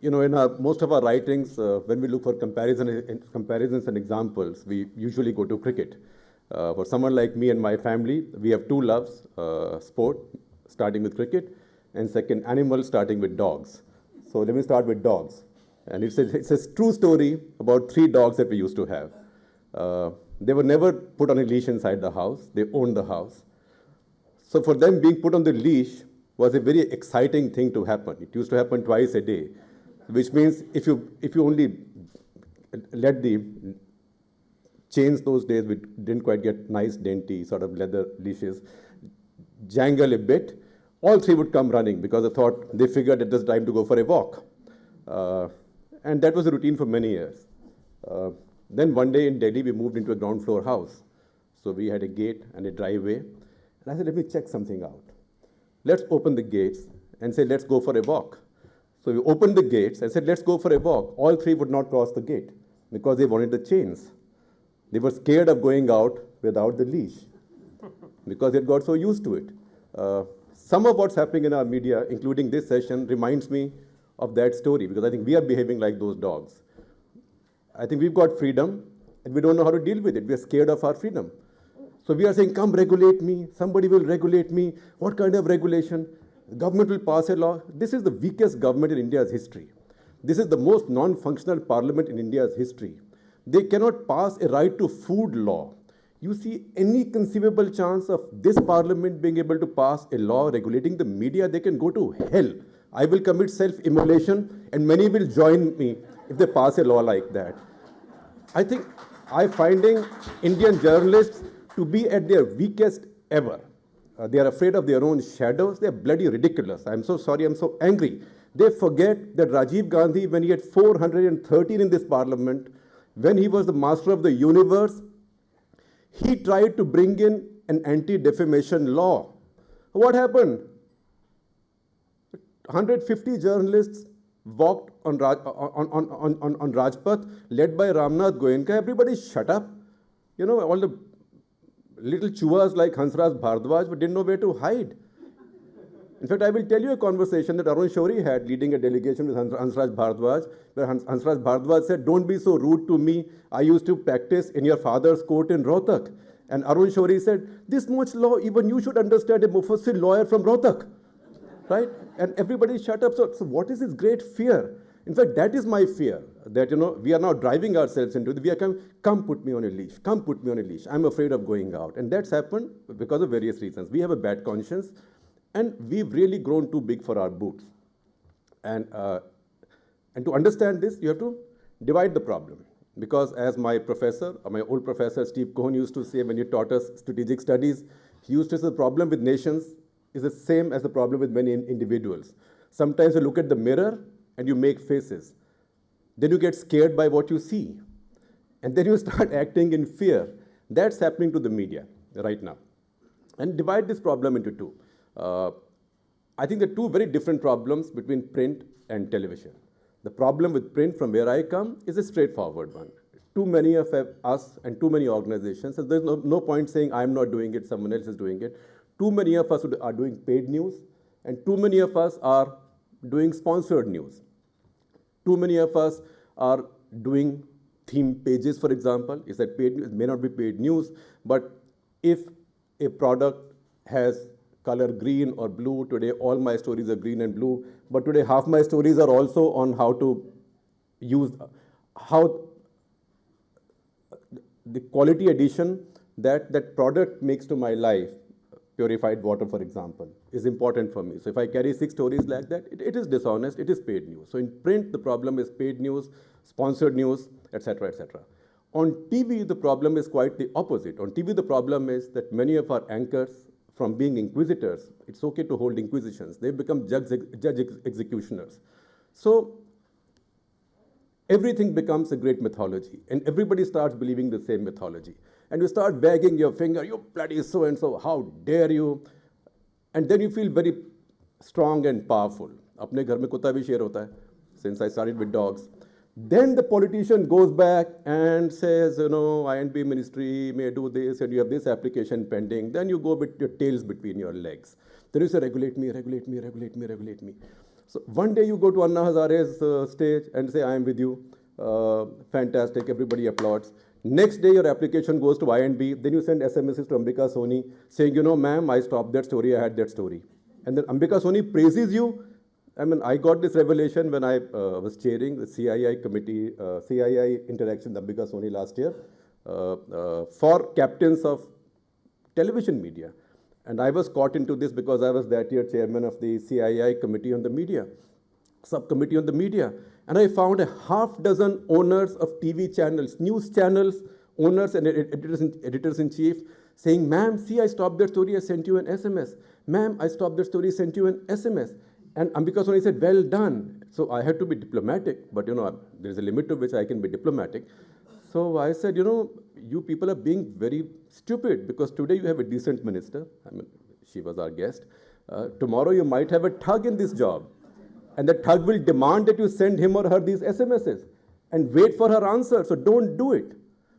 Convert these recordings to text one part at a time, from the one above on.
in most of our writings, when we look for comparisons and examples, we usually go to cricket. For someone like me and my family, we have two loves, sport, starting with cricket, and second, animals, starting with dogs. So let me start with dogs. And it's a true story about three dogs that we used to have. They were never put on a leash inside the house. They owned the house. So for them, being put on the leash was a very exciting thing to happen. It used to happen twice a day, which means if you only let the chains those days, we didn't quite get nice, dainty sort of leather leashes, jangle a bit, all three would come running because they figured it was time to go for a walk. And that was a routine for many years. Then one day in Delhi, we moved into a ground floor house. So we had a gate and a driveway. And I said, let me check something out. Let's open the gates and say, let's go for a walk. So we opened the gates and said, let's go for a walk. All three would not cross the gate because they wanted the chains. They were scared of going out without the leash because they got so used to it. Some of what's happening in our media, including this session, reminds me of that story because I think we are behaving like those dogs. I think we've got freedom and we don't know how to deal with it. We are scared of our freedom. So we are saying, come regulate me. Somebody will regulate me. What kind of regulation? The government will pass a law. This is the weakest government in India's history. This is the most non-functional parliament in India's history. They cannot pass a right to food law. You see any conceivable chance of this parliament being able to pass a law regulating the media? They can go to hell. I will commit self-immolation and many will join me if they pass a law like that. I think I'm finding Indian journalists to be at their weakest ever. They are afraid of their own shadows. They are bloody ridiculous. I'm so sorry, I'm so angry. They forget that Rajiv Gandhi, when he had 413 in this parliament, when he was the master of the universe, he tried to bring in an anti-defamation law. What happened? 150 journalists walked on Rajpath, led by Ramnath Goenka. Everybody shut up. All the little chuas like Hansraj Bhardwaj didn't know where to hide. In fact, I will tell you a conversation that Arun Shourie had leading a delegation with Hansraj Bhardwaj, where Hansraj Bhardwaj said, don't be so rude to me. I used to practice in your father's court in Rohtak. And Arun Shourie said, this much law, even you should understand a Mufassil lawyer from Rohtak. Right? And everybody shut up. So what is this great fear? In fact, that is my fear, that, we are now driving ourselves into it. We are coming, come put me on a leash, come put me on a leash. I'm afraid of going out. And that's happened because of various reasons. We have a bad conscience, and we've really grown too big for our boots. And to understand this, you have to divide the problem. Because as my professor, my old professor, Steve Cohen, used to say when he taught us strategic studies, he used to say the problem with nations is the same as the problem with many individuals. Sometimes you look at the mirror and you make faces. Then you get scared by what you see. And then you start acting in fear. That's happening to the media right now. And divide this problem into two. I think there are two very different problems between print and television. The problem with print, from where I come, is a straightforward one. Too many of us and too many organizations, so there's no point saying I'm not doing it, someone else is doing it. Too many of us are doing paid news, and too many of us are doing sponsored news. Too many of us are doing theme pages, for example. Is that paid news? It may not be paid news, but if a product has color green or blue, today all my stories are green and blue, but today half my stories are also on how to use, how the quality addition that product makes to my life, purified water, for example, is important for me. So if I carry 6 stories like that, it is dishonest, it is paid news. So in print, the problem is paid news, sponsored news, etc., etc. On TV, the problem is quite the opposite. On TV, the problem is that many of our anchors, from being inquisitors, it's okay to hold inquisitions. They become judge executioners. So everything becomes a great mythology, and everybody starts believing the same mythology. And you start wagging your finger, you bloody so-and-so, how dare you? And then you feel very strong and powerful. Apne ghar mein kutta bhi share hota hai, since I started with dogs. Then the politician goes back and says, INB ministry may do this, and you have this application pending. Then you go with your tails between your legs. Then you say, regulate me, regulate me, regulate me, regulate me. So one day you go to Anna Hazare's stage and say, I am with you. Fantastic, everybody applauds. Next day your application goes to INB, then you send SMSs to Ambika Soni saying, you know, ma'am, I stopped that story, I had that story. And then Ambika Soni praises you. I mean, I got this revelation when I was chairing the CII committee, CII interaction with Ambika Soni last year for captains of television media. And I was caught into this because I was that year chairman of the CII committee on the media, subcommittee on the media. And I found a half dozen owners of TV channels, news channels, owners and editors-in-chief saying, ma'am, see, I stopped that story, I sent you an SMS. Ma'am, I stopped that story, sent you an SMS. And Ambika Soni said, well done. So I had to be diplomatic, but you know, there's a limit to which I can be diplomatic. So I said, you know, you people are being very stupid because today you have a decent minister. I mean, she was our guest. Tomorrow you might have a thug in this job. And the thug will demand that you send him or her these SMSs and wait for her answer. So don't do it.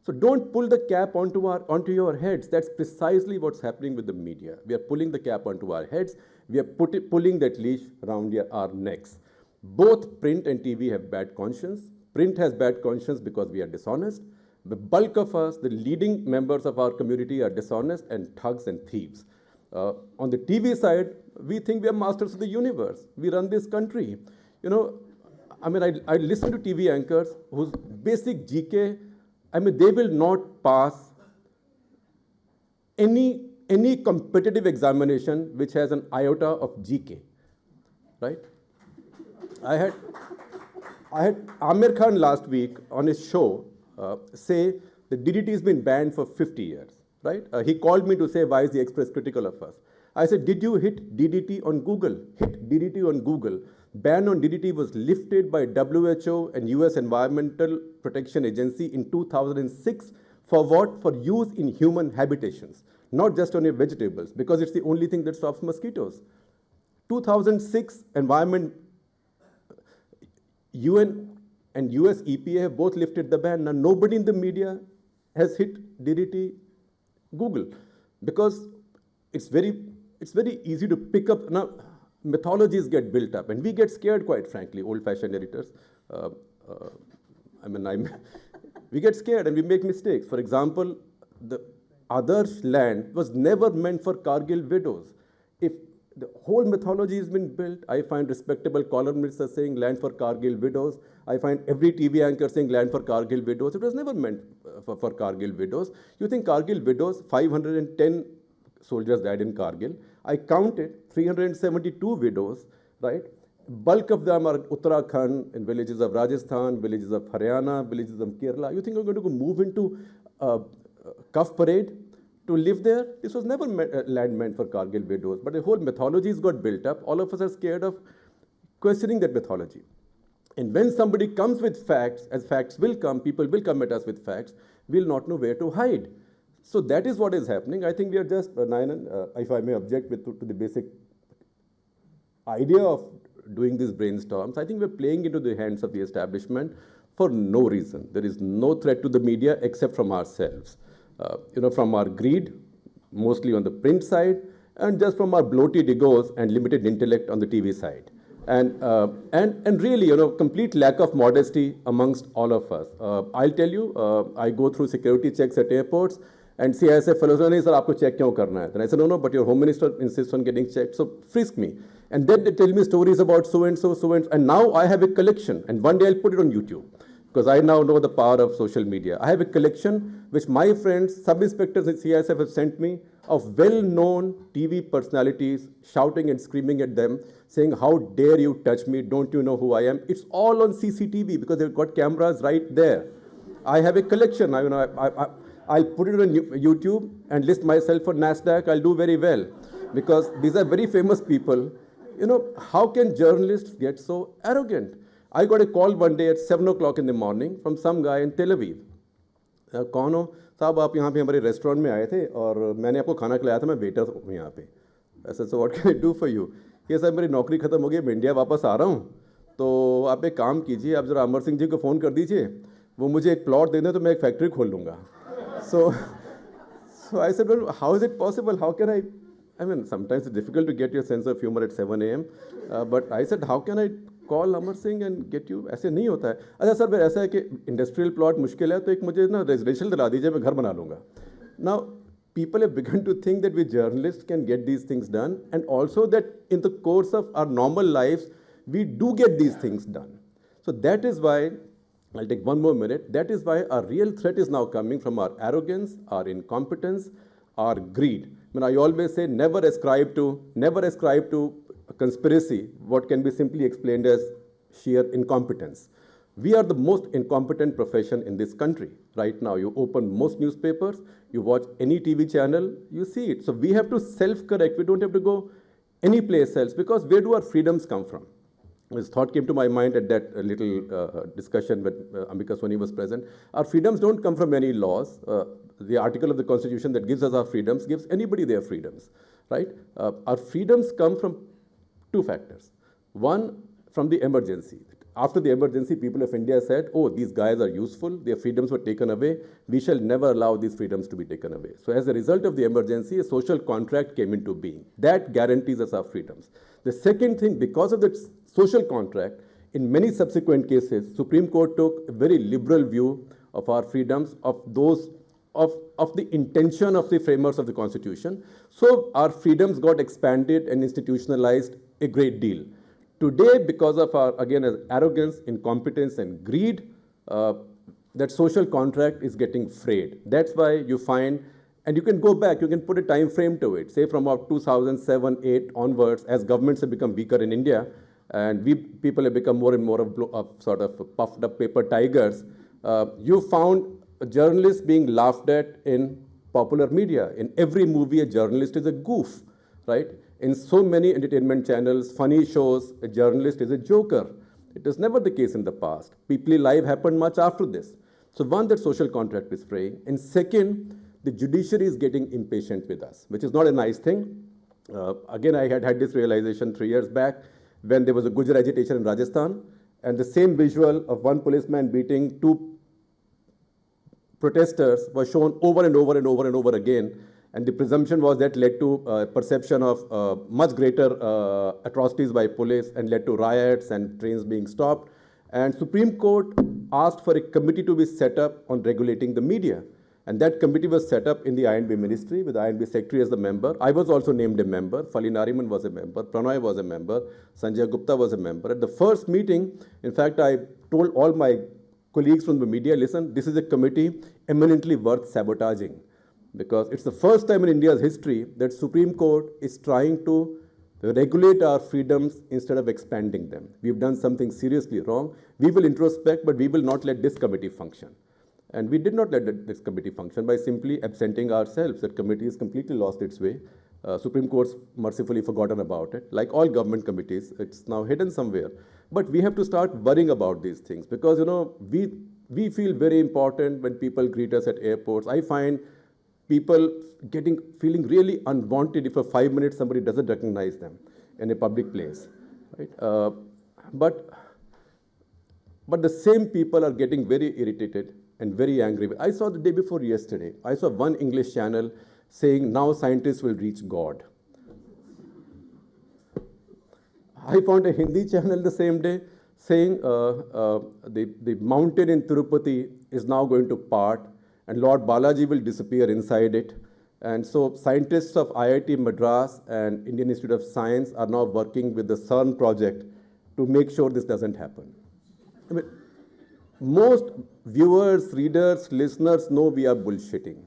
So don't pull the cap onto your heads. That's precisely what's happening with the media. We are pulling the cap onto our heads. We are pulling that leash around our necks. Both print and TV have bad conscience. Print has bad conscience because we are dishonest. The bulk of us, the leading members of our community, are dishonest and thugs and thieves. On the TV side, we think we are masters of the universe. We run this country. You know, I mean, I listen to TV anchors whose basic GK, I mean, they will not pass any competitive examination which has an iota of GK, right? I had Amir Khan last week on his show say the DDT has been banned for 50 years, right? He called me to say, why is the Express critical of us? I said, did you hit DDT on Google? Hit DDT on Google. Ban on DDT was lifted by WHO and US Environmental Protection Agency in 2006 for what? For use in human habitations, not just on your vegetables, because it's the only thing that stops mosquitoes. 2006 UN and US EPA have both lifted the ban. Now nobody in the media has hit DDT Google because it's very easy to pick up. Now mythologies get built up and we get scared, quite frankly, old-fashioned editors. We get scared and we make mistakes. For example, the Adarsh land was never meant for Kargil widows. If the whole mythology has been built, I find respectable columnists are saying land for Kargil widows. I find every TV anchor saying land for Kargil widows. It was never meant for Kargil widows. You think Kargil widows, 510 soldiers died in Kargil. I counted 372 widows, right? Bulk of them are Uttarakhand, in villages of Rajasthan, villages of Haryana, villages of Kerala. You think we're going to go move into Kaf Parade to live there? This was never land meant for Kargil widows. But the whole mythologies got built up. All of us are scared of questioning that mythology. And when somebody comes with facts, as facts will come, people will come at us with facts, we'll not know where to hide. So that is what is happening. I think we are just, Nayanan, if I may object to the basic idea of doing these brainstorms, I think we're playing into the hands of the establishment for no reason. There is no threat to the media except from ourselves. From our greed, mostly on the print side, and just from our bloated egos and limited intellect on the TV side. And really, complete lack of modesty amongst all of us. I'll tell you, I go through security checks at airports, and CISF fellows say, "Nahi, sir, aapko check kyun karna hai?" Then I said, "No, but your home minister insists on getting checked, so frisk me." And then they tell me stories about so and so, and now I have a collection, and one day I'll put it on YouTube, because I now know the power of social media. I have a collection which my friends, sub-inspectors at CISF have sent me of well-known TV personalities shouting and screaming at them, saying, "How dare you touch me? Don't you know who I am?" It's all on CCTV because they've got cameras right there. I have a collection. I'll put it on YouTube and list myself for NASDAQ. I'll do very well because these are very famous people. How can journalists get so arrogant? I got a call one day at 7 o'clock in the morning from some guy in Tel Aviv. कौन हो साहब, आप यहाँ पे हमारे restaurant में आए थे और मैंने आपको खाना खिलाया था, मैं वेटर हूँ यहाँ पे. ऐसा so what can I do for you? ये सर मेरी नौकरी ख़त्म हो गई, मैं इंडिया वापस आ रहा हूँ, तो आप एक काम कीजिए, आप ज़रा अमर सिंह जी को फ़ोन कर दीजिए, वो मुझे एक प्लॉट दे दें तो मैं एक फैक्ट्री खोल लूँगा. So I said, well, how is it possible? How can I I mean, sometimes it's difficult to get your sense of humor at 7 a.m. But I said, how can I call Amar Singh and get you? ऐसे नहीं होता है. अच्छा sir, फिर ऐसा है कि industrial plot मुश्किल है, तो एक मुझे ना रेजिडेंशियल दिला दीजिए, मैं घर बना लूँगा. Now, people have begun to think that we journalists can get these things done, and also that in the course of our normal lives, we do get these things done. So that is why, I'll take one more minute, that is why our real threat is now coming from our arrogance, our incompetence, our greed. I mean, I always say never ascribe to a conspiracy what can be simply explained as sheer incompetence. We are the most incompetent profession in this country. Right now, you open most newspapers, you watch any TV channel, you see it. So we have to self-correct. We don't have to go any place else, because where do our freedoms come from? This thought came to my mind at that little discussion when Ambika Soni was present. Our freedoms don't come from any laws. The article of the Constitution that gives us our freedoms gives anybody their freedoms, right? Our freedoms come from two factors. One, from the emergency. After the emergency, people of India said, oh, these guys are useful, their freedoms were taken away, we shall never allow these freedoms to be taken away. So as a result of the emergency, a social contract came into being. That guarantees us our freedoms. The second thing, because of the social contract, in many subsequent cases, Supreme Court took a very liberal view of our freedoms, of the intention of the framers of the Constitution. So our freedoms got expanded and institutionalized a great deal. Today, because of our, again, arrogance, incompetence, and greed, that social contract is getting frayed. That's why you find, and you can go back, you can put a time frame to it, say from about 2007, 8 onwards, as governments have become weaker in India, and people have become more and more of sort of puffed up paper tigers, you found journalists being laughed at in popular media. In every movie, a journalist is a goof, right? In so many entertainment channels, funny shows, a journalist is a joker. It was never the case in the past. People Live happened much after this. So one, that social contract is fraying. And second, the judiciary is getting impatient with us, which is not a nice thing. Again, I had this realization 3 years back when there was a Gujar agitation in Rajasthan, and the same visual of one policeman beating 2 protesters was shown over and over and over and over again. And the presumption was that led to perception of much greater atrocities by police and led to riots and trains being stopped. And Supreme Court asked for a committee to be set up on regulating the media. And that committee was set up in the INB ministry with the INB secretary as the member. I was also named a member. Fali Nariman was a member. Pranoy was a member. Sanjay Gupta was a member. At the first meeting, in fact, I told all my colleagues from the media, listen, this is a committee eminently worth sabotaging. Because it's the first time in India's history that Supreme Court is trying to regulate our freedoms instead of expanding them. We've done something seriously wrong. We will introspect, but we will not let this committee function. And we did not let this committee function by simply absenting ourselves. That committee has completely lost its way. Supreme Court's mercifully forgotten about it. Like all government committees, it's now hidden somewhere. But we have to start worrying about these things because, you know, we feel very important when people greet us at airports. I find people feeling really unwanted if for 5 minutes somebody doesn't recognize them in a public place, right? But the same people are getting very irritated and very angry. I saw the day before yesterday, I saw one English channel saying now scientists will reach God. I found a Hindi channel the same day saying the mountain in Tirupati is now going to part and Lord Balaji will disappear inside it. And so scientists of IIT Madras and Indian Institute of Science are now working with the CERN project to make sure this doesn't happen. I mean, most viewers, readers, listeners know we are bullshitting.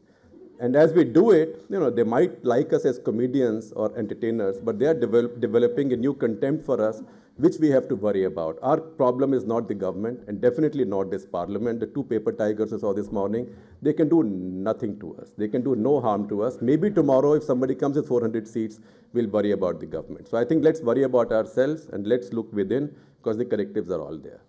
And as we do it, you know, they might like us as comedians or entertainers, but they are developing a new contempt for us, which we have to worry about. Our problem is not the government and definitely not this parliament. The 2 paper tigers I saw this morning, they can do nothing to us. They can do no harm to us. Maybe tomorrow if somebody comes with 400 seats, we'll worry about the government. So I think let's worry about ourselves and let's look within because the correctives are all there.